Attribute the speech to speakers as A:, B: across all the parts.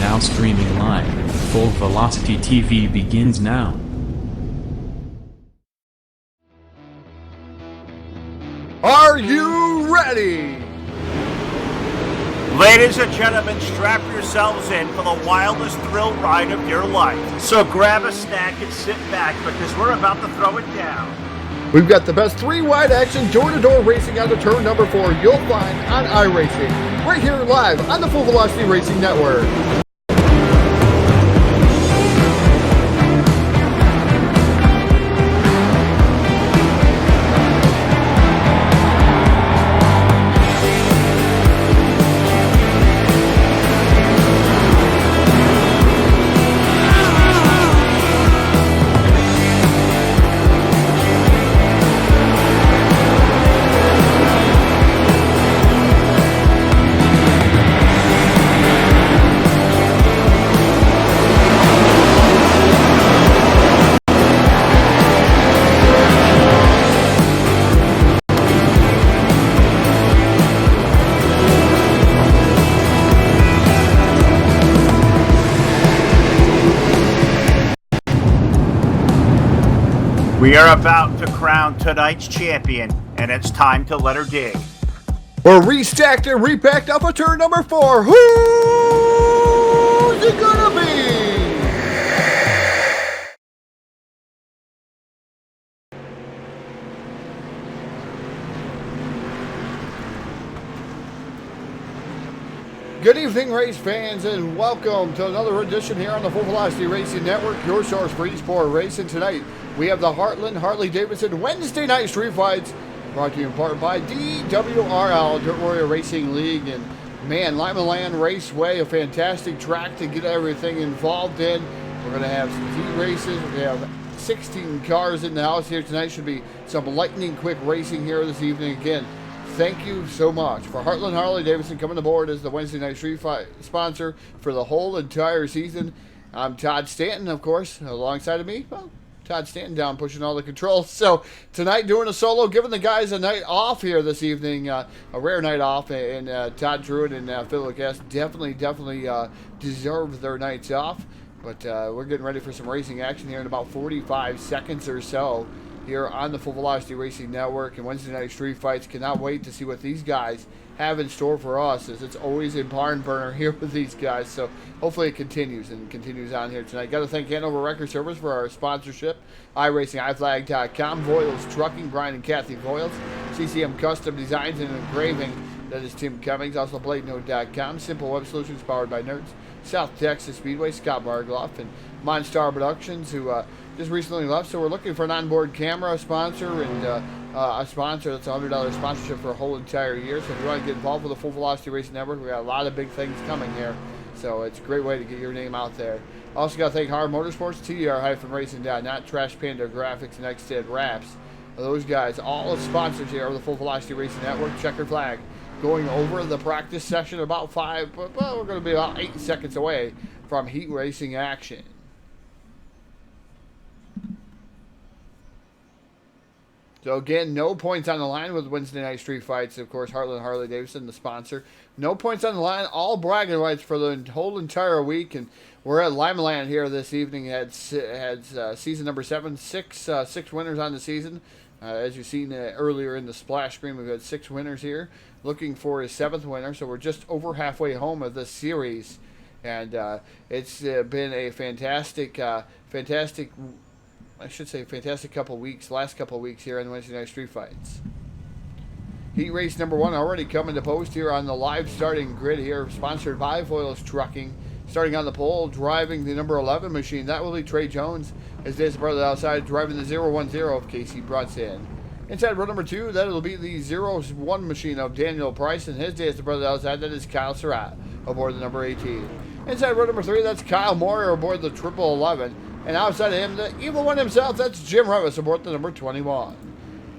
A: now streaming live. Full Velocity TV begins now.
B: Are you ready?
C: Ladies and gentlemen, strap yourselves in for the wildest thrill ride of your life. So grab a snack and sit back because we're about to throw it down.
B: We've got the best three-wide action door-to-door racing on the turn number 4 you'll find on iRacing, right here live on the Full Velocity Racing Network.
C: We are about to crown tonight's champion, and it's time to let her dig.
B: We're restacked and repacked off of turn number 4. Who's it gonna be? Good evening, race fans, and welcome to another edition here on the Full Velocity Racing Network, your source for eSport racing. Tonight, we have the Heartland Harley Davidson Wednesday night street fights, brought to you in part by DWRL, Dirt Warrior Racing League. And man, Lima Land Raceway, a fantastic track to get everything involved in. We're going to have some heat races. We have 16 cars in the house here tonight. Should be some lightning quick racing here this evening. Again, thank you so much for Heartland Harley Davidson coming aboard as the Wednesday night street fight sponsor for the whole entire season. I'm Todd Stanton, of course, alongside of me. Well, Todd Stanton down pushing all the controls. So tonight doing a solo, giving the guys a night off here this evening, a rare night off. And Todd Druid and Phil Lucas definitely deserve their nights off. But we're getting ready for some racing action here in about 45 seconds or so here on the Full Velocity Racing Network. And Wednesday night street fights, cannot wait to see what these guys have in store for us, as it's always a barn burner here with these guys. So hopefully it continues on here tonight. Got to thank Hanover Record Service for our sponsorship, iRacing, iFlag.com, Voiles Trucking, Brian and Kathy Voiles, CCM Custom Designs and Engraving, that is Tim Cummings, also BladeNote.com, Simple Web Solutions powered by Nerds, South Texas Speedway, Scott Margloff, and Monstar Productions, who just recently left. So we're looking for an onboard camera sponsor and a sponsor that's a $100 sponsorship for a whole entire year. So if you want to get involved with the Full Velocity Racing Network, we got a lot of big things coming here. So it's a great way to get your name out there. Also got to thank Hard Motorsports, TDR-Racing.net, Trash Panda Graphics, and Xted Wraps. Those guys, all the sponsors here of the Full Velocity Racing Network. Checker flag going over the practice session about 5, but well, we're going to be about 8 seconds away from heat racing action. So again, no points on the line with Wednesday night street fights. Of course, Heartland Harley Davidson, the sponsor. No points on the line, all bragging rights for the whole entire week. And we're at Lima Land here this evening. Had season number 7, six winners on the season. As you've seen earlier in the splash screen, we've had 6 winners here. Looking for a 7th winner, so we're just over halfway home of this series. And it's been a fantastic couple weeks, last couple weeks here on the Wednesday night street fights. Heat race number 1 already coming to post here on the live starting grid here, sponsored by Voiles Trucking. Starting on the pole, driving the number 11 machine, that will be Trey Jones. His days brother outside, driving the 010 of Casey Brunson. Inside row number 2, that'll be the 01 machine of Daniel Price, and his days brother outside, that is Kyle Surratt aboard the number 18. Inside row number 3, that's Kyle Moore aboard the 1111. And outside of him, the evil one himself, that's Jim Revis aboard the number 21.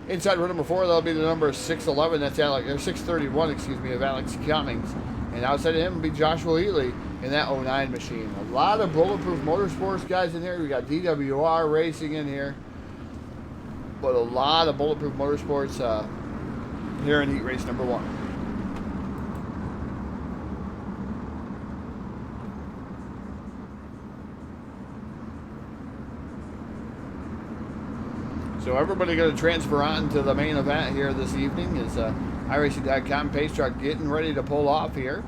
B: Inside row number 4, that'll be the number 611, that's Alex, or 631, excuse me, of Alex Cummings. And outside of him will be Joshua Healy in that 09 machine. A lot of Bulletproof Motorsports guys in here. We got DWR Racing in here. But a lot of Bulletproof Motorsports here in heat race number 1. So everybody going to transfer on to the main event here this evening is iRacing.com pace truck getting ready to pull off here.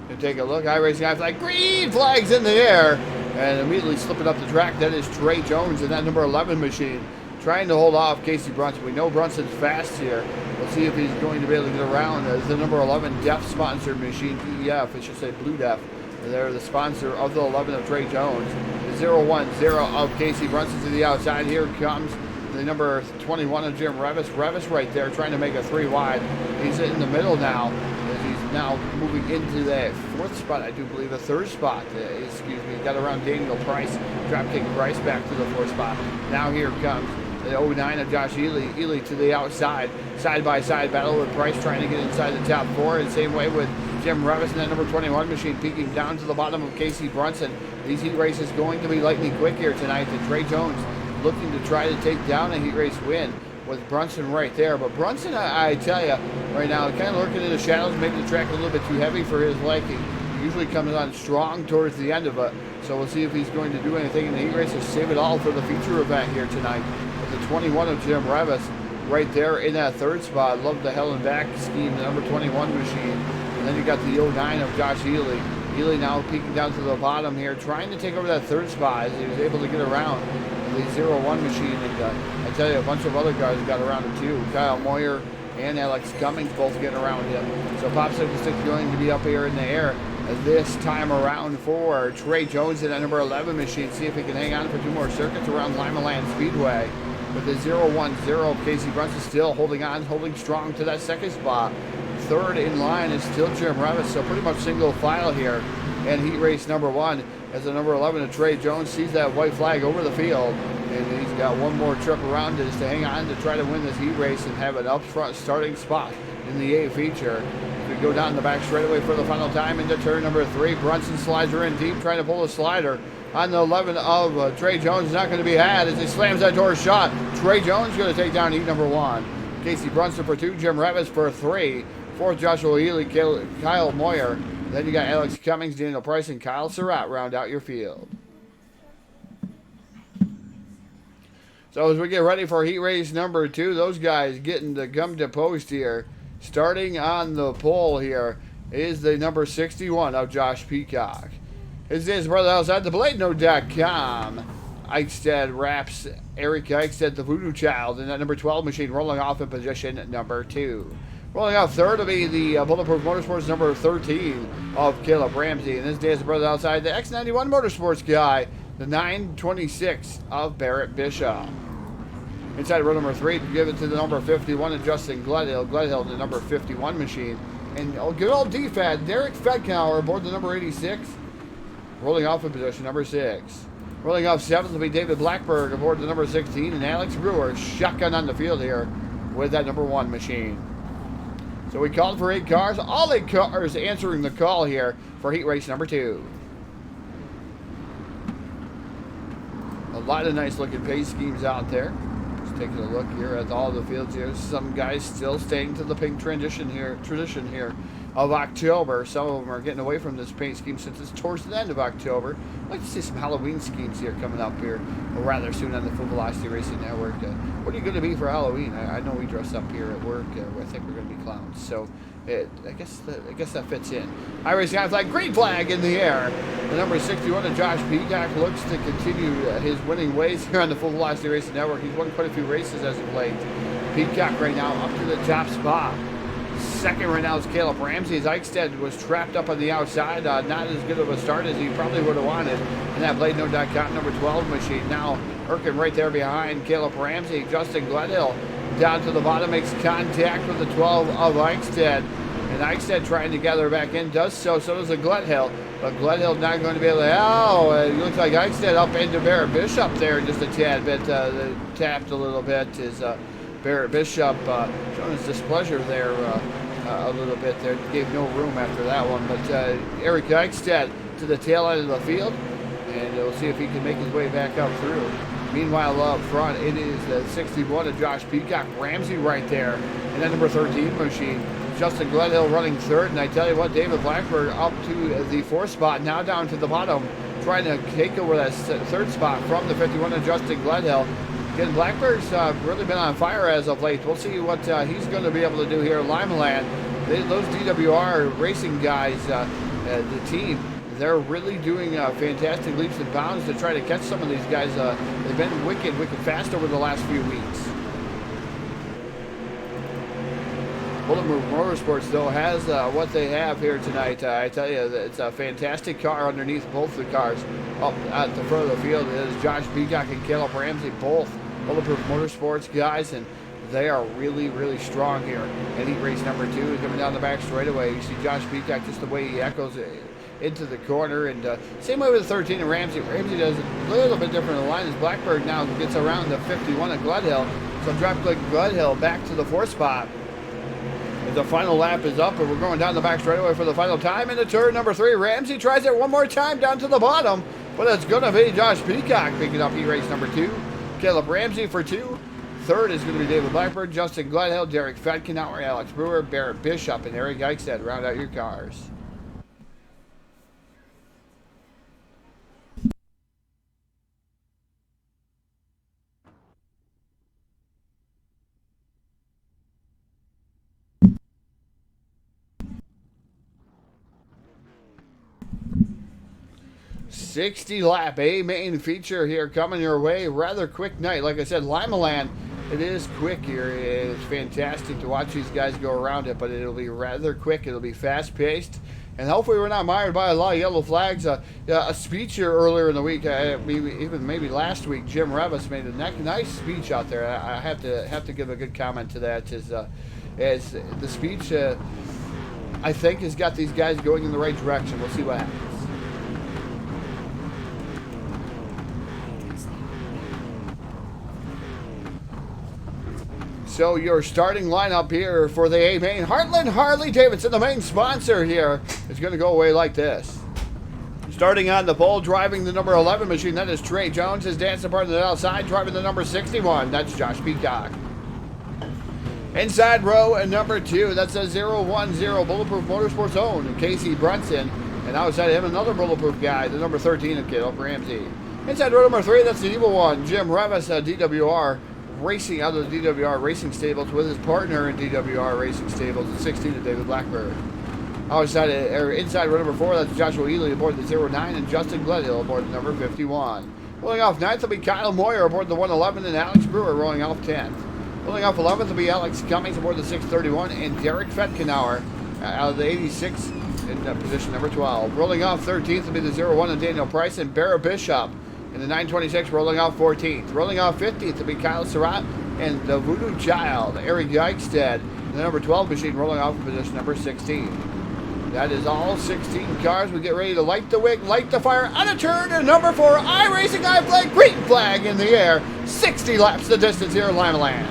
B: You take a look, iRacing guy flag, green flags in the air, and immediately slipping up the track. That is Trey Jones in that number 11 machine, trying to hold off Casey Brunson. We know Brunson's fast here. We'll see if he's going to be able to get around as the number 11 DEF sponsored machine, PEF, I should say Blue DEF. They're the sponsor of the 11 of Trey Jones. The 0-1-0 of Casey Brunson to the outside. Here comes the number 21 of Jim Revis. Revis right there trying to make a 3 wide. He's in the middle now. He's now moving into that 4th spot, I do believe, a 3rd spot. Excuse me. Got around Daniel Price. Dropkick Price back to the 4th spot. Now here comes the 09 of Josh Ely. Ely to the outside. Side-by-side battle with Price trying to get inside the top 4. And same way with Jim Revis and that number 21 machine peeking down to the bottom of Casey Brunson. These heat races going to be lightning quick here tonight. And Trey Jones looking to try to take down a heat race win with Brunson right there. But Brunson, I tell you, right now, kind of lurking in the shadows, making the track a little bit too heavy for his liking. He usually comes on strong towards the end of it. So we'll see if he's going to do anything in the heat race to save it all for the feature event here tonight. With the 21 of Jim Revis right there in that 3rd spot. Love the hell and back scheme, the number 21 machine. And then you got the 09 of Josh Ely. Ely now peeking down to the bottom here, trying to take over that 3rd spot as he was able to get around the 01 machine. And I tell you, a bunch of other guys got around him too. Kyle Moyer and Alex Cummings both getting around him. So Popsicle Stick's going to be up here in the air this time around for Trey Jones in that number 11 machine. See if he can hang on for 2 more circuits around Lima Land Speedway. With the 0-1-0, Casey Brunson still holding on, holding strong to that 2nd spot. 3rd in line is still Jim Revis, so pretty much single file here. And heat race number 1 as the number 11 of Trey Jones sees that white flag over the field. And he's got one more trip around this to hang on to try to win this heat race and have an up front starting spot in the A feature. As we go down the back straightaway for the final time into turn number 3. Brunson slides her in deep, trying to pull a slider on the 11 of Trey Jones. Not going to be had as he slams that door shut. Trey Jones going to take down heat number 1. Casey Brunson for 2, Jim Revis for 3. 4th, Joshua Ely, Kyle Moyer. Then you got Alex Cummings, Daniel Price, and Kyle Surratt round out your field. So as we get ready for heat race number 2, those guys getting to come to post here. Starting on the pole here is the number 61 of Josh Peacock. His name is brother outside the BladeNote.com. Eichstead wraps Eric Eichstead, the Voodoo Child, in that number 12 machine, rolling off in position number 2. Rolling out 3rd will be the Bulletproof Motorsports number 13 of Caleb Ramsey. And this day is brother outside the X91 Motorsports guy, the 926 of Barrett Bishop. Inside row number 3, to give it to the number 51 of Justin Gledhill. Gledhill, the number 51 machine. And good old DFAT, Derek Fedkauer aboard the number 86. Rolling off in position number 6. Rolling off 7th will be David Blackberg aboard the number 16. And Alex Brewer, shotgun on the field here with that number 1 machine. So we called for 8 cars. All 8 cars answering the call here for heat race number 2. A lot of nice looking pace schemes out there. Just taking a look here at all the fields here. Some guys still staying to the pink tradition here of October. Some of them are getting away from this paint scheme since it's towards the end of October. I'd like to see some Halloween schemes here coming up here rather soon on the Full Velocity Racing Network. What are you going to be for Halloween? I know we dress up here at work. I think we're going to be clowns. So I guess that fits in. iRacing guy flag, green flag in the air. The number 61 of Josh Peacock looks to continue his winning ways here on the Full Velocity Racing Network. He's won quite a few races as of late. Peacock right now up to the top spot. 2nd right now is Caleb Ramsey. As Eichstead was trapped up on the outside. Not as good of a start as he probably would have wanted. And that BladeNote.com number 12 machine now Erkin right there behind Caleb Ramsey. Justin Gledhill down to the bottom makes contact with the 12 of Eichstead. And Eichstead trying to gather back in. Does so. So does the Gledhill. But Gledhill not going to be able to... Oh, it looks like Eichstead up into Barrett Bishop there just a tad bit. Tapped a little bit. Is Barrett Bishop showing his displeasure there a little bit there. Gave no room after that one. But Eric Eichstead to the tail end of the field. And we'll see if he can make his way back up through. Meanwhile, up front, it is the 61 of Josh Peacock. Ramsey right there. And that number 13 machine. Justin Gledhill running 3rd. And I tell you what, David Blackberg up to the 4th spot. Now down to the bottom. trying to take over that third spot from the 51 and Justin Gledhill. Again, Blackbird's really been on fire as of late. We'll see what he's going to be able to do here in Limaland. Those DWR racing guys, the team, they're really doing fantastic leaps and bounds to try to catch some of these guys. They've been wicked fast over the last few weeks. Bulletproof Motorsports, though, has what they have here tonight. I tell you, it's a fantastic car underneath both the cars. Up at the front of the field is Josh Peacock and Caleb Ramsey, both Bulletproof Motorsports guys, and they are really strong here. And heat race number 2 is coming down the back straightaway. You see Josh Peacock, just the way he echoes into the corner, and same way with 13 and Ramsey. Ramsey does a little bit different in the line as Blackbird now gets around the 51 at Gledhill. So drop Gledhill back to the 4th spot. The final lap is up, and we're going down the back straightaway for the final time into turn number 3. Ramsey tries it one more time down to the bottom, but it's going to be Josh Peacock picking up heat race number 2. Caleb Ramsey for 2. Third is going to be David Blackbird, Justin Gledhill, Derek Fedkenauer, Alex Brewer, Barrett Bishop, and Eric Eichstead. Round out your cars. $60-lap A main feature here coming your way. Rather quick night. Like I said, Limaland, it is quick here. It's fantastic to watch these guys go around it, but it'll be rather quick. It'll be fast-paced. And hopefully we're not mired by a lot of yellow flags. A speech here earlier in the week, maybe last week, Jim Revis made a nice speech out there. I have to give a good comment to that. As the speech, I think, has got these guys going in the right direction. We'll see what happens. So your starting lineup here for the A main, Heartland Harley Davidson, the main sponsor here, is going to go away like this. Starting on the pole, driving the number 11 machine, that is Trey Jones. His dancing partner outside, driving the number 61, that's Josh Peacock. Inside row and number 2, that's a 010 Bulletproof Motorsports own, Casey Brunson. And outside him, another Bulletproof guy, the number 13 of Caleb Ramsey. Inside row number 3, that's the evil one, Jim Revis, DWR. Racing out of the DWR Racing Stables with his partner in DWR Racing Stables, the 16 of David Blackbird. Inside row number 4, that's Joshua Ely aboard the 09 and Justin Gledhill aboard the number 51. Rolling off 9th will be Kyle Moyer aboard the 111 and Alex Brewer rolling off 10th. Rolling off 11th will be Alex Cummings aboard the 631 and Derek Fedkenauer out of the 86 in position number 12. Rolling off 13th will be the 01 and Daniel Price and Barrett Bishop. In the 926, rolling off 14th. Rolling off 15th to be Kyle Surratt and the Voodoo Child, Eric Eichstead. The number 12 machine rolling off in position number 16. That is all 16 cars. We get ready to light the wick, light the fire, out of turn, and number 4, iRacing iFlag, green flag in the air. 60 laps the distance here in Limaland.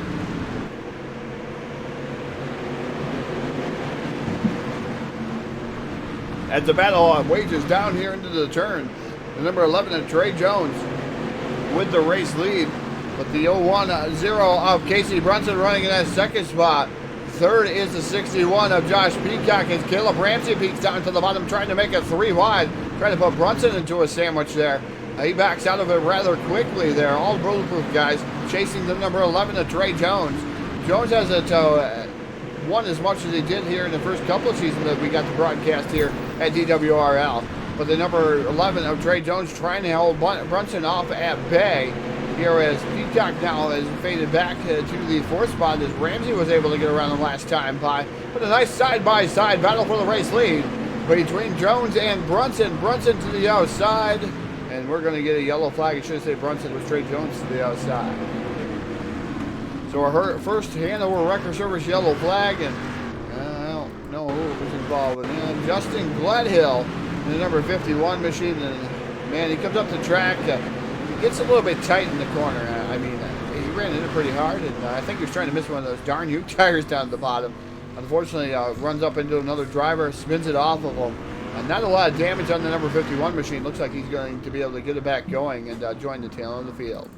B: As the battle wages down here into the turn, the number 11 of Trey Jones with the race lead, but the 010 of Casey Brunson running in that second spot. Third is the 61 of Josh Peacock as Caleb Ramsey peeks down to the bottom, trying to make it 3 wide, trying to put Brunson into a sandwich there. He backs out of it rather quickly there. All Bulletproof guys chasing the number 11 of Trey Jones. Jones has won as much as he did here in the first couple of seasons that we got to broadcast here at DWRL. But the number 11 of Trey Jones trying to hold Brunson off at bay. Here as Peacock now has faded back to the 4th spot as Ramsey was able to get around the last time by. But a nice side-by-side battle for the race lead between Jones and Brunson. Brunson to the outside. And we're going to get a yellow flag. It should say Brunson with Trey Jones to the outside. So our first Hanover Record Service yellow flag. And I don't know who was involved in it. Justin Gledhill. The number 51 machine, and man, he comes up the track, he gets a little bit tight in the corner. I mean, he ran into pretty hard, and I think he was trying to miss one of those darn Uke tires down at the bottom. Unfortunately, runs up into another driver, spins it off of him. Not a lot of damage on the number 51 machine. Looks like he's going to be able to get it back going and join the tail of the field.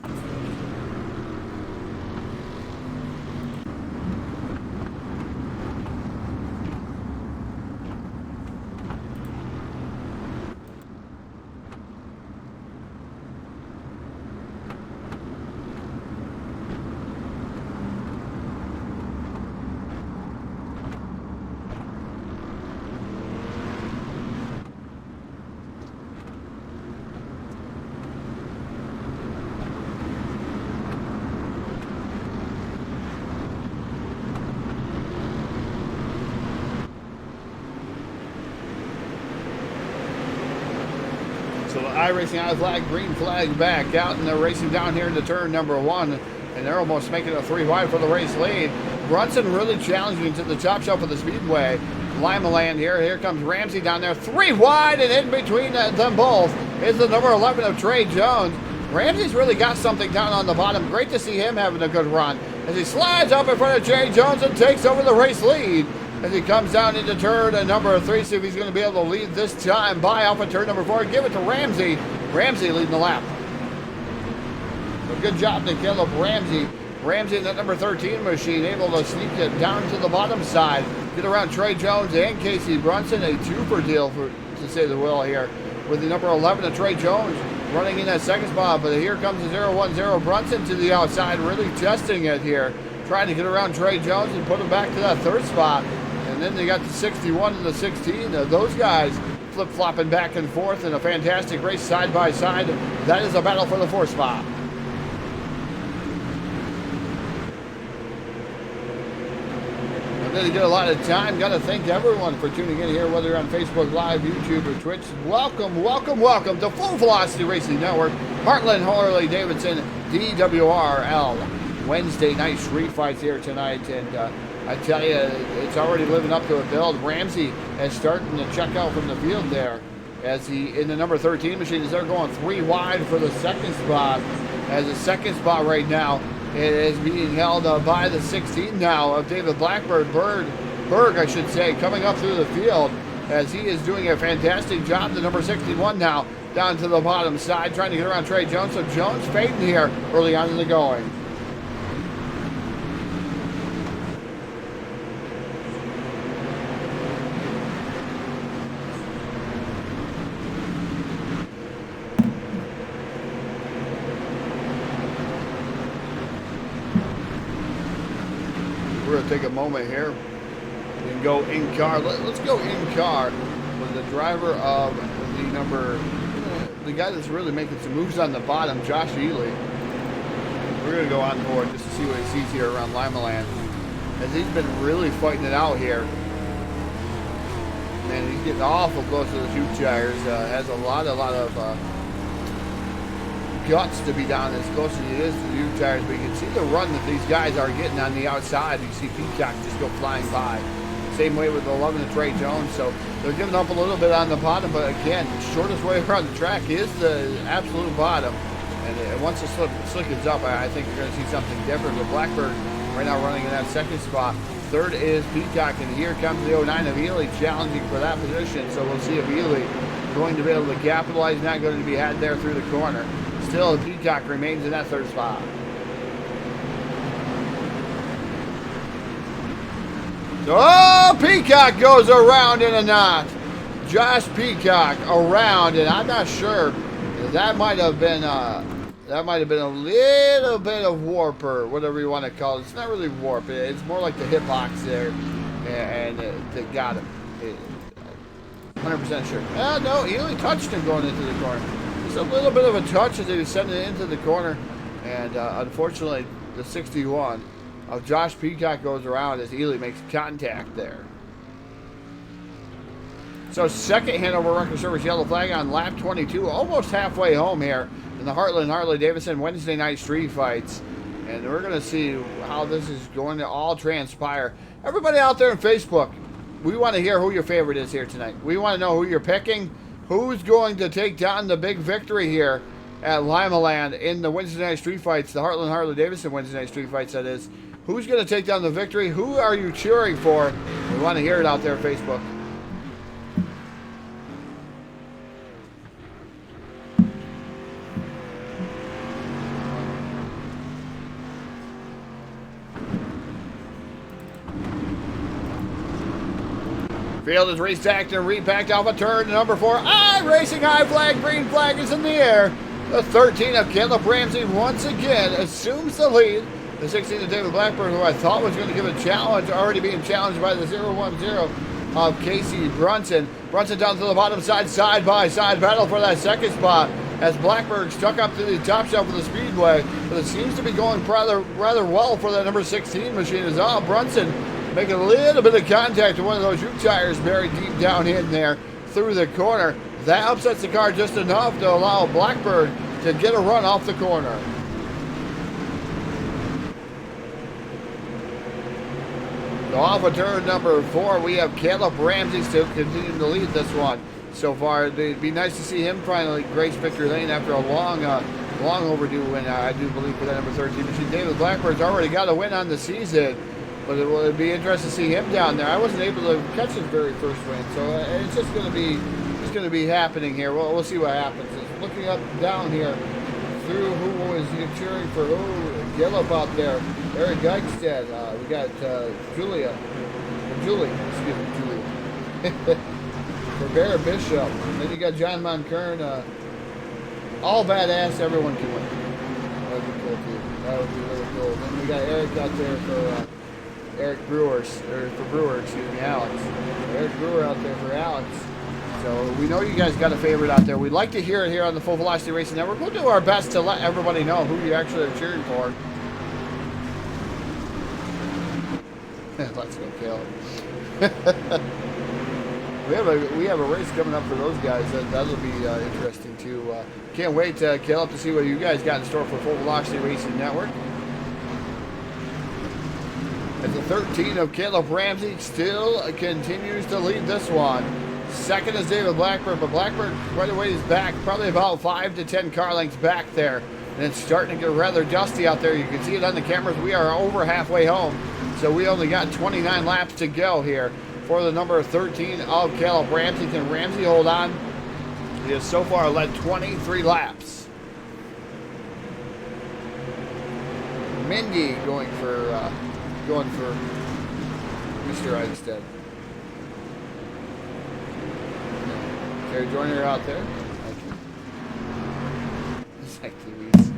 B: So the iRacing I flag, green flag back out, and they're racing down here into turn number 1, and they're almost making a 3 wide for the race lead. Brunson really challenging to the top shelf of the speedway. Lima Land here. Here comes Ramsey down there, 3 wide, and in between them both is the number 11 of Trey Jones. Ramsey's really got something down on the bottom. Great to see him having a good run as he slides up in front of Trey Jones and takes over the race lead as he comes down into turn number 3. See if he's going to be able to lead this time by off of turn number 4. Give it to Ramsey. Ramsey leading the lap. So good job to Caleb Ramsey. Ramsey in that number 13 machine, able to sneak it down to the bottom side, get around Trey Jones and Casey Brunson. A two-for deal, to say the will here, with the number 11 of Trey Jones running in that second spot. But here comes the 010 Brunson to the outside, really testing it here, trying to get around Trey Jones and put him back to that third spot. And then they got the 61 and the 16. Those guys flip-flopping back and forth in a fantastic race side by side. That is a battle for the fourth spot. Really get a lot of time. Got to thank everyone for tuning in here, whether you're on Facebook Live, YouTube, or Twitch. Welcome, welcome, welcome to Full Velocity Racing Network, Heartland, Harley, Davidson, DWRL. Wednesday night street fights here tonight, and I tell you, it's already living up to a build. Ramsey is starting to check out from the field there as he, in the number 13 machine, is they're going 3 wide for the second spot. As the second spot right now, it is being held by the 16 now of David Blackbird, Berg, I should say, coming up through the field as he is doing a fantastic job. The number 61 now down to the bottom side, trying to get around Trey Jones. So Jones fading here early on in the going. We're going to take a moment here and go in car. Let's go in car with the driver of the guy that's really making some moves on the bottom, Josh Ely. We're going to go on board just to see what he sees here around Lima Land, as he's been really fighting it out here. Man, he's getting awful close to the chute tires. Has a lot of guts to be down as close as it is to the chute tires, but you can see the run that these guys are getting on the outside. You see Peacock just go flying by. Same way with the 11 of Trey Jones, so they're giving up a little bit on the bottom, but again, shortest way around the track is the absolute bottom. And once the slickens up, I think you're going to see something different. With Blackbird right now running in that second spot. Third is Peacock, and here comes the 09 of Ely challenging for that position. So we'll see if Ely going to be able to capitalize, not going to be had there through the corner. Still, Peacock remains in that third spot. Oh, Peacock goes around in a knot. Josh Peacock around, and I'm not sure. That might have been a little bit of warp, or whatever you want to call it. It's not really warp. It's more like the hip box there, and they got him. 100% sure. No, he only touched him going into the corner. Just a little bit of a touch as he was sending it into the corner, and unfortunately, the 61 of Josh Peacock goes around as Ely makes contact there. So second Hanover Record Service yellow flag on lap 22, almost halfway home here in the Heartland Harley Davidson Wednesday night street fights. And we're going to see how this is going to all transpire. Everybody out there on Facebook, we want to hear who your favorite is here tonight. We want to know who you're picking, who's going to take down the big victory here at Lima Land in the Wednesday night street fights, the Heartland Harley Davidson Wednesday night street fights, that is. Who's going to take down the victory? Who are you cheering for? We want to hear it out there on Facebook. Field is restacked and repacked off a turn. Number 4, racing high flag, green flag is in the air. The 13 of Caleb Ramsey once again assumes the lead. The 16 of David Blackburn, who I thought was going to give a challenge, already being challenged by the 010 of Casey Brunson. Brunson down to the bottom side, side by side battle for that second spot as Blackburn stuck up to the top shelf of the speedway. But it seems to be going rather well for that number 16 machine as well. Brunson making a little bit of contact to one of those U tires buried deep down in there through the corner. That upsets the car just enough to allow Blackbird to get a run off the corner. So off of turn number 4, we have Caleb Ramsey still continuing to lead this one so far. It'd be nice to see him finally grace victory lane after a long overdue win, I do believe, for that number 13 machine. David Blackbird's already got a win on the season, but it'd be interesting to see him down there. I wasn't able to catch his very first win, so it's just going to be happening here. We'll see what happens. It's looking up down here through who was cheering for who. Gillip out there. Eric Eichstead. We got Julie, excuse me, Julia. For Bear Bishop. And then you got John Monkern. All badass, everyone can win. That would be cool too. That would be really cool. Then we got Eric out there for Eric Brewer, excuse me, Alex. Eric Brewer out there for Alex. So we know you guys got a favorite out there. We'd like to hear it here on the Full Velocity Racing Network. We'll do our best to let everybody know who you actually are cheering for. Let's go, Caleb. we have a race coming up for those guys. That'll be interesting too. Can't wait, Caleb, to see what you guys got in store for Full Velocity Racing Network. At the 13 of Caleb Ramsey still continues to lead this one. Second is David Blackbird, but Blackbird quite a ways back, probably about 5 to 10 car lengths back there. And it's starting to get rather dusty out there. You can see it on the cameras. We are over halfway home. So we only got 29 laps to go here for the number 13 of Caleb Ramsey. Can Ramsey hold on? He has so far led 23 laps. Mindy going for Mr. Eichstead. Terry Joyner out there. Thank you. It's like TVs.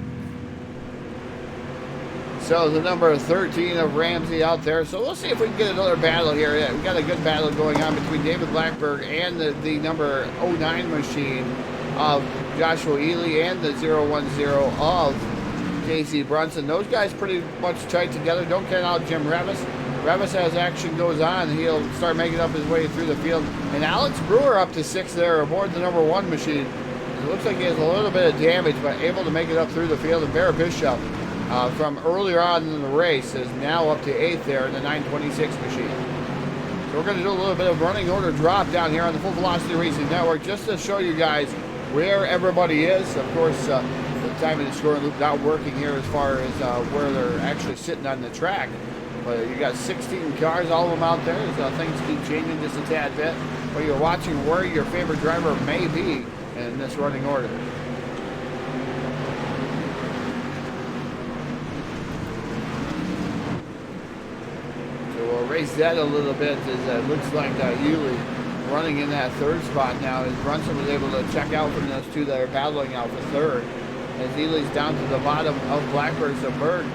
B: So the number 13 of Ramsey out there. So we'll see if we can get another battle here. Yeah, we got a good battle going on between David Blackbird and the number 09 machine of Joshua Ely and the 010 of Casey Brunson. Those guys pretty much tight together. Don't count out Jim Revis. Revis, as action goes on, he'll start making up his way through the field. And Alex Brewer up to 6th there aboard the number 1 machine. It looks like he has a little bit of damage, but able to make it up through the field. And Bear Bishop from earlier on in the race is now up to 8th there in the 926 machine. So we're going to do a little bit of running order drop down here on the Full Velocity Racing Network just to show you guys where everybody is. Of course, the time in the scoring loop not working here as far as where they're actually sitting on the track. But you got 16 cars, all of them out there. So things keep changing just a tad bit. But you're watching where your favorite driver may be in this running order. So we'll raise that a little bit as it looks like Ely running in that 3rd spot now as Brunson was able to check out from those two that are battling out for 3rd. As Ely's down to the bottom of Blackbird, so Berg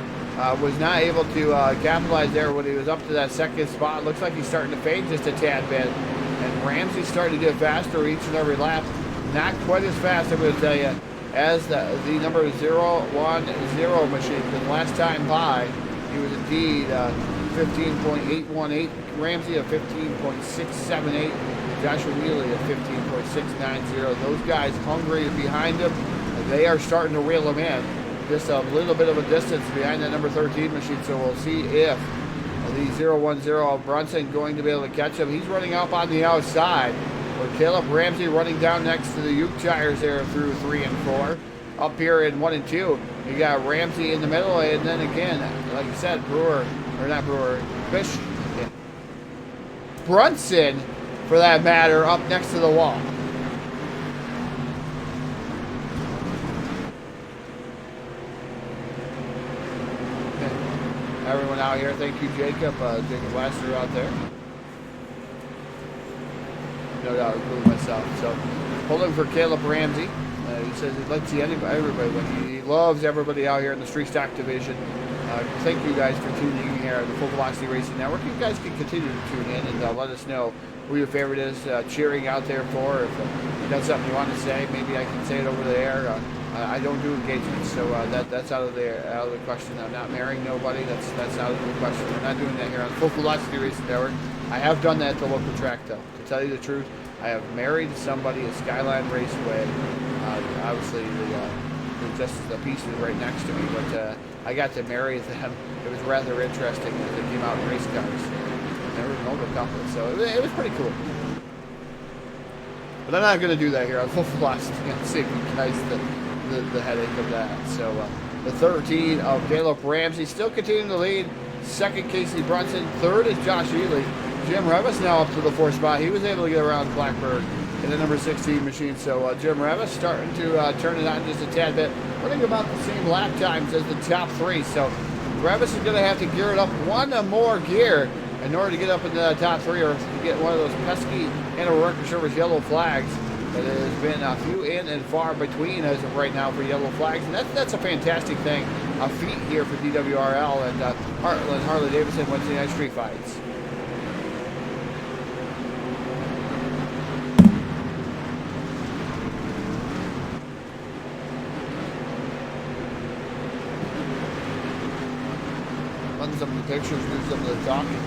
B: was not able to capitalize there when he was up to that 2nd spot. Looks like he's starting to fade just a tad bit. And Ramsey's starting to get faster each and every lap. Not quite as fast, I'm going to tell you, as the number 010 machine. Because last time by, he was indeed 15.818. Ramsey at 15.678. Joshua Wheely at 15.690. Those guys hungry behind him. They are starting to reel him in. Just a little bit of a distance behind that number 13 machine. So we'll see if the 010 of Brunson going to be able to catch him. He's running up on the outside. With Caleb Ramsey running down next to the Uke tires there through 3 and 4. Up here in 1 and 2, you got Ramsey in the middle, and then again, like you said, Brunson, for that matter, up next to the wall. Everyone out here, thank you, Jacob. Jacob Laster out there. No doubt, including myself. So, pulling for Caleb Ramsey. He says he'd like to see everybody win. He loves everybody out here in the Street Stock division. Thank you guys for tuning in here at the Full Velocity Racing Network. You guys can continue to tune in and let us know who your favorite is, cheering out there for. If you got something you want to say, maybe I can say it over the air. I don't do engagements, so that's out of the question. I'm not marrying nobody. That's out of the question. We're not doing that here on the Full Velocity Racing Network. I have done that at the local track, though. To tell you the truth, I have married somebody at Skyline Raceway. Obviously, just the pieces right next to me, but I got to marry them. It was rather interesting as they came out in race cars. Never known a couple, so it was pretty cool. But I'm not going to do that here on Full Velocity. I'll save you guys the headache of that. So the 13 of Caleb Ramsey still continuing to lead. Second, Casey Brunson. Third is Josh Ely. Jim Revis now up to the 4th spot. He was able to get around Blackbird in the number 16 machine. So Jim Revis starting to turn it on just a tad bit. Running about the same lap times as the top 3. So Revis is going to have to gear it up one more gear in order to get up into the top 3 or to get one of those pesky Interworker Service yellow flags. But it has been a few in and far between as of right now for yellow flags. And that's a fantastic thing. A feat here for DWRL and Heartland, Harley Davidson Wednesday night street fights. Run some of the pictures, do some of the talking here.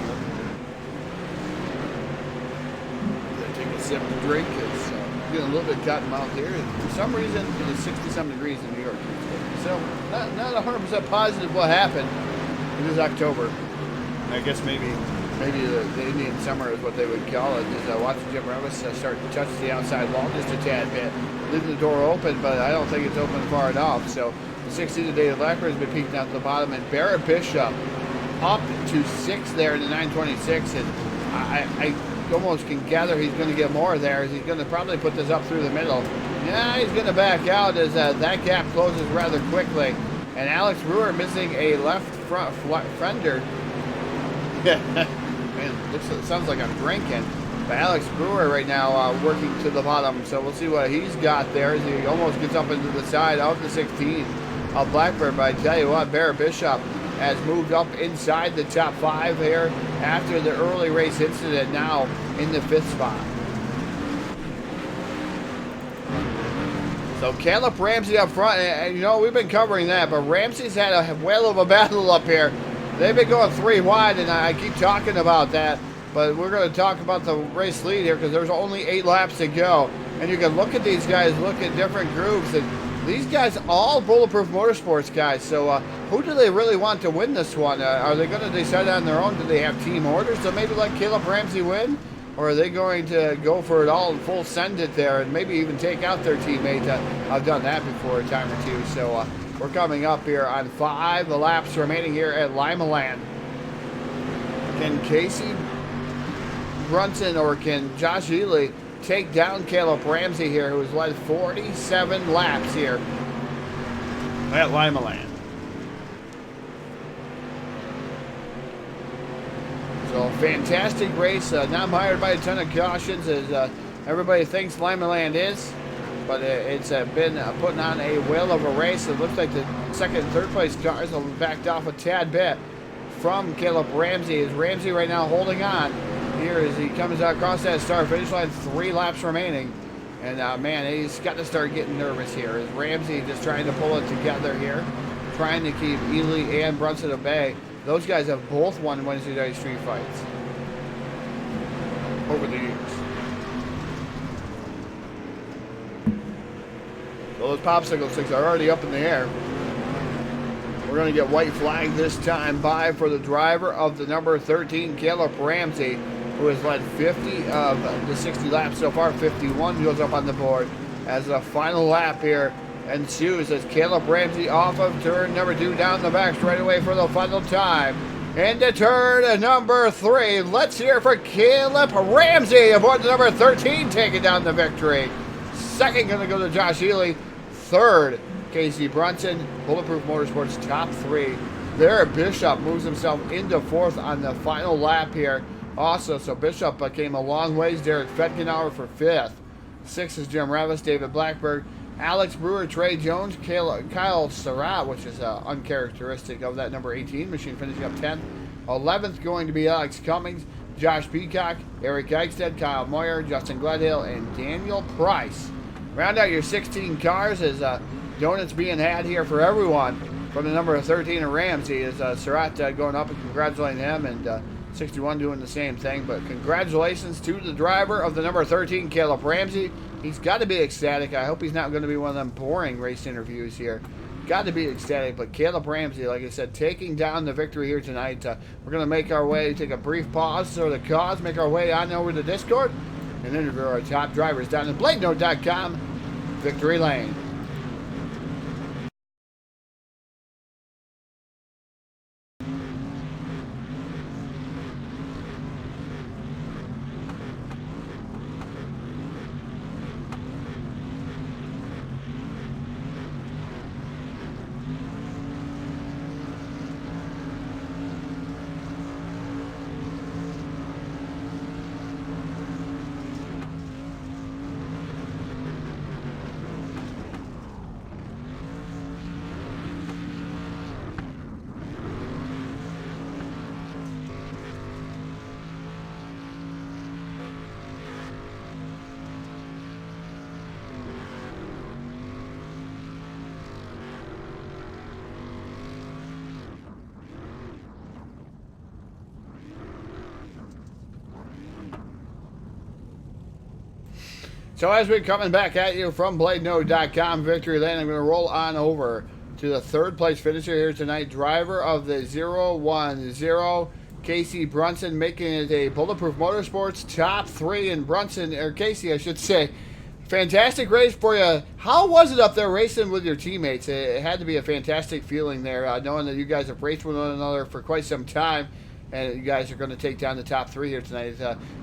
B: Take a sip of drink. It's getting a little bit cotton mouth here. For some reason, it is 60-some degrees in New York. So, not 100% positive what happened. It is October. I guess maybe the Indian summer is what they would call it. Is watching Jim Revis start to touch the outside wall just a tad bit. Leaving the door open, but I don't think it's open far enough. So, the 16 today, the Blackbird has been peeking out to the bottom, and Barrett Bishop up to 6th there in the 926, and I almost can gather he's going to get more there. He's going to probably put this up through the middle. Yeah, he's going to back out as that gap closes rather quickly. And Alex Brewer missing a left front fender. Man, sounds like I'm drinking. But Alex Brewer right now working to the bottom. So we'll see what he's got there as he almost gets up into the side of the 16 of Blackbird. But I tell you what, Barrett Bishop has moved up inside the top 5 here after the early race incident, now in the 5th spot. So Caleb Ramsey up front, and you know, we've been covering that, but Ramsey's had a whale of a battle up here. They've been going 3 wide, and I keep talking about that, but we're going to talk about the race lead here because there's only 8 laps to go. And you can look at these guys, look at different groups, and these guys all Bulletproof Motorsports guys. So who do they really want to win this one? Are they going to decide on their own? Do they have team orders to maybe let Caleb Ramsey win? Or are they going to go for it all and full send it there and maybe even take out their teammate? I've done that before a time or two. So we're coming up here on 5 laps remaining here at Limaland. Can Casey Brunson or can Josh Ely take down Caleb Ramsey here, who has led 47 laps here at Limaland? So fantastic race, not mired by a ton of cautions as everybody thinks Limaland is, but it's been putting on a whale of a race. It looks like the 2nd and 3rd place cars have backed off a tad bit from Caleb Ramsey. Is Ramsey right now holding on here as he comes across that start finish line, 3 laps remaining. And man, he's got to start getting nervous here. Is Ramsey just trying to pull it together here, trying to keep Ely and Brunson at bay. Those guys have both won Wednesday night street fights over the years. So those popsicle sticks are already up in the air. We're going to get white flag this time by for the driver of the number 13, Caleb Ramsey, who has led 50 of the 60 laps so far. 51 goes up on the board as the final lap here ensues as Caleb Ramsey off of turn number 2 down the back straightaway for the final time. Into turn number 3. Let's hear for Caleb Ramsey aboard the number 13, taking down the victory. Second going to go to Josh Ely. Third, Casey Brunson. Bulletproof Motorsports top 3. Barrett Bishop moves himself into 4th on the final lap here. Also, so Bishop came a long ways. Derek Fetgenauer for 5th. 6th is Jim Revis, David Blackbird, Alex Brewer, Trey Jones, Kyle Surratt, which is uncharacteristic of that number 18 machine, finishing up 10th. 11th going to be Alex Cummings, Josh Peacock, Eric Eichstead, Kyle Moyer, Justin Gledhill, and Daniel Price. Round out your 16 cars as donuts being had here for everyone from the number 13 of Ramsey. Is Surratt going up and congratulating him, and 61 doing the same thing. But congratulations to the driver of the number 13, Caleb Ramsey. He's got to be ecstatic. I hope he's not going to be one of them boring race interviews here. Got to be ecstatic. But Caleb Ramsey, like I said, taking down the victory here tonight. We're going to make our way, take a brief pause for the cause, make our way on over to Discord, and interview our top drivers down at BladeNote.com, Victory Lane. So as we're coming back at you from BladeNote.com, Victory Lane, I'm going to roll on over to the third place finisher here tonight, driver of the 010, Casey Brunson, making it a Bulletproof Motorsports top 3. And Brunson, or Casey, I should say, fantastic race for you. How was it up there racing with your teammates? It had to be a fantastic feeling there, knowing that you guys have raced with one another for quite some time, and you guys are going to take down the top 3 here tonight.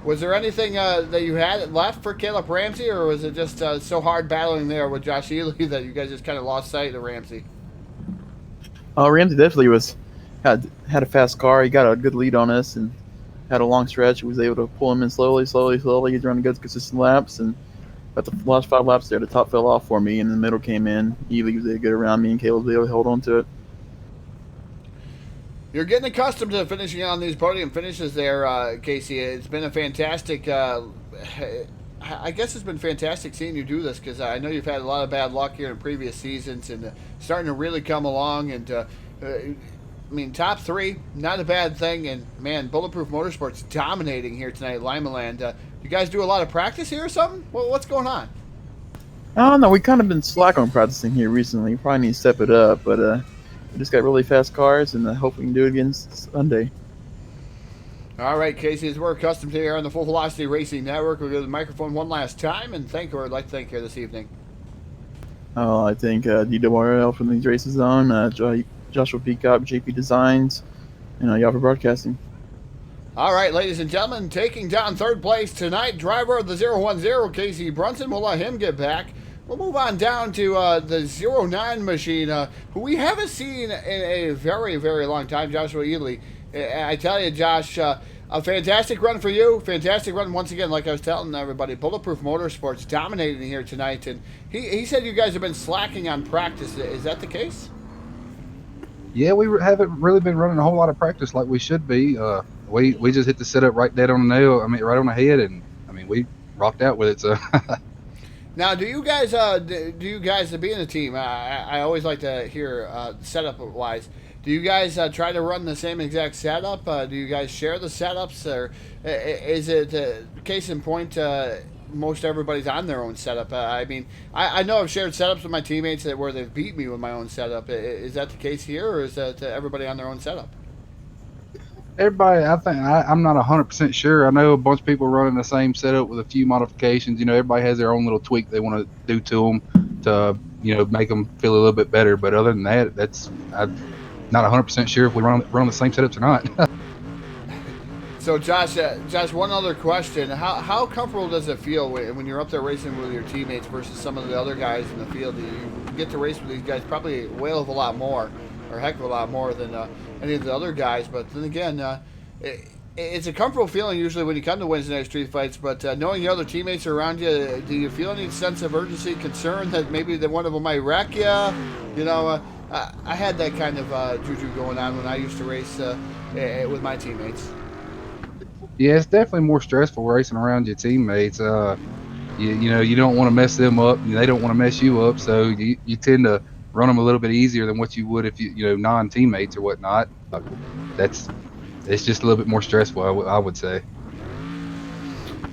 B: Was there anything that you had left for Caleb Ramsey, or was it just so hard battling there with Josh Ely that you guys just kind of lost sight of Ramsey?
D: Ramsey definitely had a fast car. He got a good lead on us and had a long stretch. He was able to pull him in slowly. He's running good, consistent laps, and about the last 5 laps there, the top fell off for me, and the middle came in. Ely was able to get around me, and Caleb was able to hold on to it.
B: You're getting accustomed to finishing on these podium finishes there, Casey. It's been a fantastic, I guess it's been fantastic seeing you do this, because I know you've had a lot of bad luck here in previous seasons, and starting to really come along. And I mean, top 3, not a bad thing. And man, Bulletproof Motorsports dominating here tonight at Limaland. You guys do a lot of practice here or something? Well, what's going on?
D: I don't know. We kind of been slack on practicing here recently. We probably need to step it up, but we just got really fast cars, and I hope we can do it again Sunday.
B: All right, Casey, as we're accustomed to here on the Full Velocity Racing Network, we'll go to the microphone one last time and thank who I'd like to thank here this evening.
D: I think DWRL from these races on, Joshua Peacock, JP Designs, and y'all for broadcasting.
B: All right, ladies and gentlemen, taking down third place tonight, driver of the 010, Casey Brunson. We'll let him get back. We'll move on down to the 09 machine, who we haven't seen in a very, very long time, Joshua Ely. I tell you, Josh, a fantastic run for you. Fantastic run once again, like I was telling everybody. Bulletproof Motorsports dominating here tonight. And he said you guys have been slacking on practice. Is that the case?
E: Yeah, we haven't really been running a whole lot of practice like we should be. We just hit the setup right dead on the nail. I mean, right on the head, and I mean, we rocked out with it. So.
B: Now, do you guys being a team? I always like to hear setup wise. Do you guys try to run the same exact setup? Do you guys share the setups, or is it case in point? Most everybody's on their own setup. I mean, I know I've shared setups with my teammates where they've beat me with my own setup. Is that the case here, or is that everybody on their own setup?
E: Everybody, I think I'm not 100% sure. I know a bunch of people running the same setup with a few modifications. You know, everybody has their own little tweak they want to do to them to, you know, make them feel a little bit better. But other than that, I'm not 100% sure if we run the same setups or not.
B: So, Josh, one other question: How comfortable does it feel when you're up there racing with your teammates versus some of the other guys in the field? You get to race with these guys probably a whale of a lot more, or a heck of a lot more than any of the other guys. But then again, it's a comfortable feeling usually when you come to Wednesday night street fights. But knowing your other teammates are around you, do you feel any sense of urgency, concern that maybe that one of them might wreck you? You know, I had that kind of juju going on when I used to race with my teammates.
E: Yeah, it's definitely more stressful racing around your teammates. You know, you don't want to mess them up, and they don't want to mess you up. So you tend to run them a little bit easier than what you would if you know non-teammates or whatnot. That's it's just a little bit more stressful, I would say.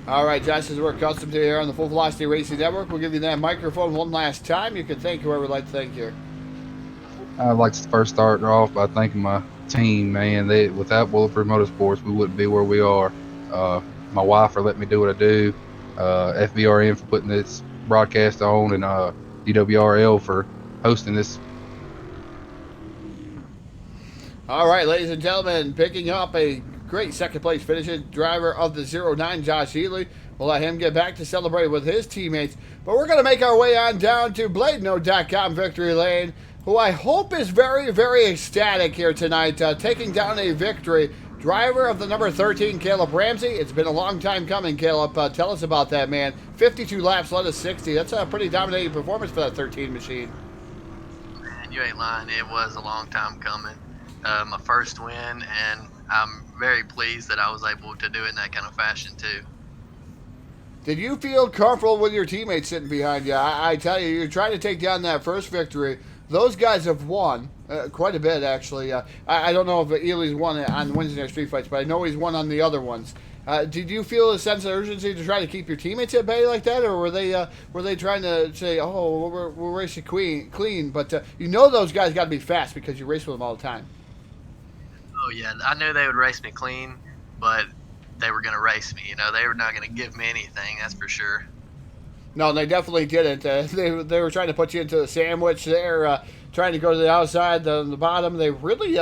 B: All right, Josh, as we're accustomed to here on the Full Velocity Racing Network, we'll give you that microphone one last time. You can thank whoever would like to thank here.
E: I'd like to first start off by thanking my team, man. Without Bulletproof Motorsports, we wouldn't be where we are. My wife for letting me do what I do, FBRN for putting this broadcast on, and DWRL for hosting this.
B: All right, ladies and gentlemen, picking up a great second place finishing driver of the 09, Josh Healy. We'll let him get back to celebrate with his teammates. But we're going to make our way on down to BladeNote.com Victory Lane, who I hope is very, very ecstatic here tonight, taking down a victory. Driver of the number 13, Caleb Ramsey. It's been a long time coming, Caleb. Tell us about that, man. 52 laps, led us 60. That's a pretty dominating performance for that 13 machine.
F: Man, you ain't lying. It was a long time coming. My first win, and I'm very pleased that I was able to do it in that kind of fashion, too.
B: Did you feel comfortable with your teammates sitting behind you? I tell you, you're trying to take down that first victory. Those guys have won quite a bit, actually. I don't know if Ely's won on Wednesday Night Street Fights, but I know he's won on the other ones. Did you feel a sense of urgency to try to keep your teammates at bay like that, or were they trying to say, "Oh, we're racing clean"? But you know those guys got to be fast because you race with them all the time.
F: Oh, yeah. I knew they would race me clean, but they were going to race me. You know, they were not going to give me anything, that's for sure.
B: No, they definitely didn't. They were trying to put you into a sandwich there, trying to go to the outside, the bottom. They really,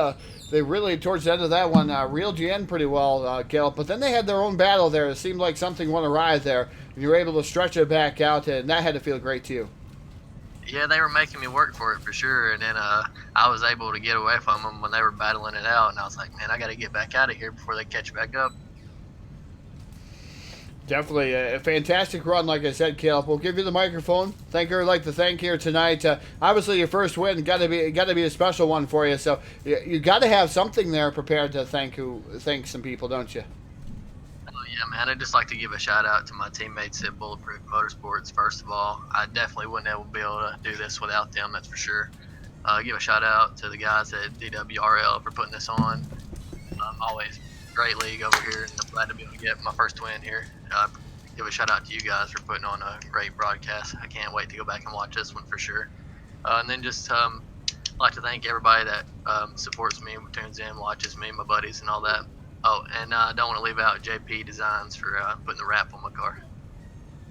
B: towards the end of that one, reeled you in pretty well, Caleb. But then they had their own battle there. It seemed like something went awry there, and you were able to stretch it back out, and that had to feel great too.
F: Yeah, they were making me work for it for sure, and then I was able to get away from them when they were battling it out, and I was like, man, I got to get back out of here before they catch back up.
B: Definitely a fantastic run, like I said, Caleb. We'll give you the microphone. Thank her, like to thank here tonight. Obviously, your first win got to be a special one for you. So you got to have something there prepared to thank some people, don't you?
F: Oh yeah, man. I'd just like to give a shout out to my teammates at Bulletproof Motorsports. First of all, I definitely wouldn't be able to do this without them. That's for sure. Give a shout out to the guys at DWRL for putting this on. Always great league over here, and I'm glad to be able to get my first win here. Give a shout out to you guys for putting on a great broadcast. I can't wait to go back and watch this one for sure. And then just like to thank everybody that supports me, tunes in, watches me, my buddies, and all that. Oh, and I don't want to leave out JP Designs for putting the wrap on my car.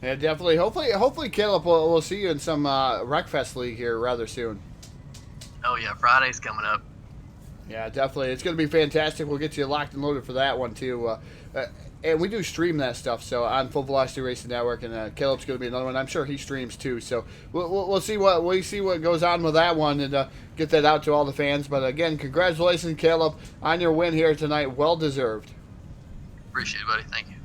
B: Yeah, definitely. Hopefully, Caleb, we'll see you in some Wreckfest League here rather soon.
F: Oh yeah, Friday's coming up.
B: Yeah, definitely. It's going to be fantastic. We'll get you locked and loaded for that one, too. And we do stream that stuff, so on Full Velocity Racing Network, and Caleb's going to be another one. I'm sure he streams, too. So we'll see what goes on with that one and get that out to all the fans. But, again, congratulations, Caleb, on your win here tonight. Well-deserved.
F: Appreciate it, buddy. Thank you.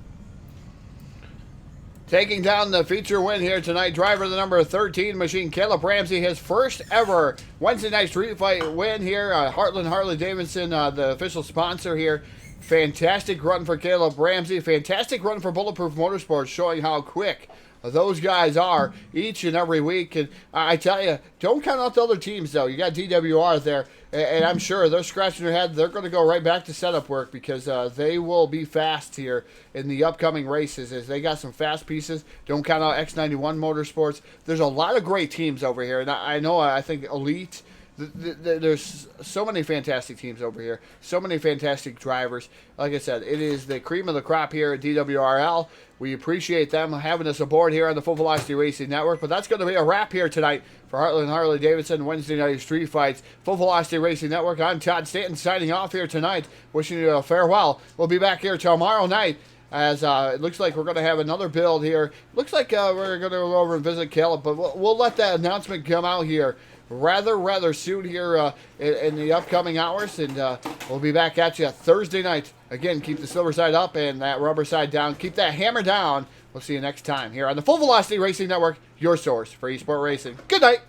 B: Taking down the feature win here tonight, driver of the number 13 machine, Caleb Ramsey, his first ever Wednesday night street fight win here. Heartland Harley Davidson, the official sponsor here. Fantastic run for Caleb Ramsey. Fantastic run for Bulletproof Motorsports, showing how quick those guys are each and every week. And I tell you, don't count out the other teams, though. You got DWR there, and I'm sure they're scratching their head. They're going to go right back to setup work because they will be fast here in the upcoming races as they got some fast pieces. Don't count out X91 Motorsports. There's a lot of great teams over here, and I think Elite. There's so many fantastic teams over here, so many fantastic drivers. Like I said, it is the cream of the crop here at DWRL. We appreciate them having us aboard here on the Full Velocity Racing Network. But that's going to be a wrap here tonight for Heartland Harley Davidson Wednesday night street fights. Full Velocity Racing Network. I'm Todd Stanton signing off here tonight. Wishing you a farewell. We'll be back here tomorrow night. As it looks like we're going to have another build here. Looks like we're going to go over and visit Caleb, but we'll let that announcement come out here rather soon here in the upcoming hours, and we'll be back at you Thursday night. Again, keep the silver side up and that rubber side down. Keep that hammer down. We'll see you next time here on the Full Velocity Racing Network, your source for eSport racing. Good night.